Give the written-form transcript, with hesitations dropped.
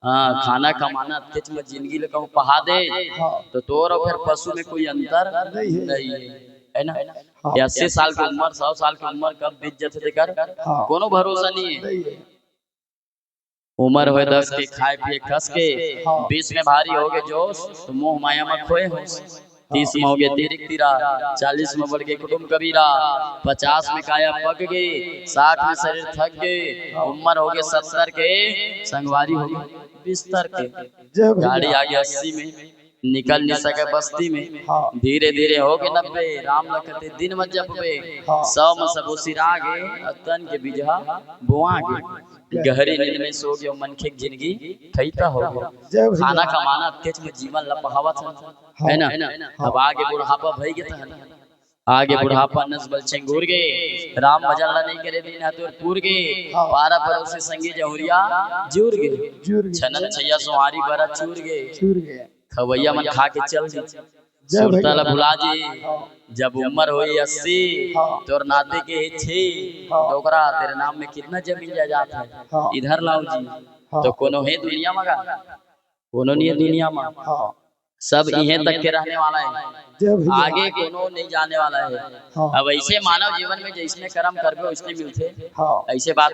हाँ खाना कमाना तेज में जिंदगी ले कहूँ पहा दे तो तोर और फिर पशु में कोई अंतर नहीं है ना। 80 साल की उम्र 100 साल की उम्र कब बीत जाते देकर कोनो भरोसा नहीं है। उम्र हो 10 के खाए पिए खस के 20 में भारी हो गए जोश तो मोह माया में खोए हो 30 में हो गए तिरिक तिरा 40 में बढ़ गए कुटुंब कबीरा 50 में काया पक गई 60 में शरीर थक गए उम्र हो गए 70 के संगवारी हो गए बिस्तर के गाड़ी आ गई 80 में निकल नहीं सके बस्ती में धीरे धीरे हो गए 90 राम लखते दिन में जपवे 100 में सब सिरा गए तन के बिजहा बुआ गए गहरी नींद में सो गए मनखे जिंदगी खैता हो गया खाना कमाना तेज में जीवन लपहावत है ना। अब आगे बुढ़ापा भई गया आगे बुढ़ापा नस्बल चेंगूर गए राम भजन नहीं करे दिन हतुर पूर गए पारा परोसे संगी जहुरिया जूर गए छनन छैया सुहारी बरा चूर गए खवैया मन खा के चल गए सुरतल भुला जी जब उम्र हुई 80 तोर नाते के छे डोकरा तेरे नाम में कितना जमीन जायदाद है इधर लाओ जी तो कोनो है दुनिया में कोनो नहीं है दुनिया में सब इहे तक के रहने वाला है आगे कोनो नहीं जाने वाला है। अब ऐसे मानव जीवन में जैसने कर्म करबे वैसने मिलते ऐसे बात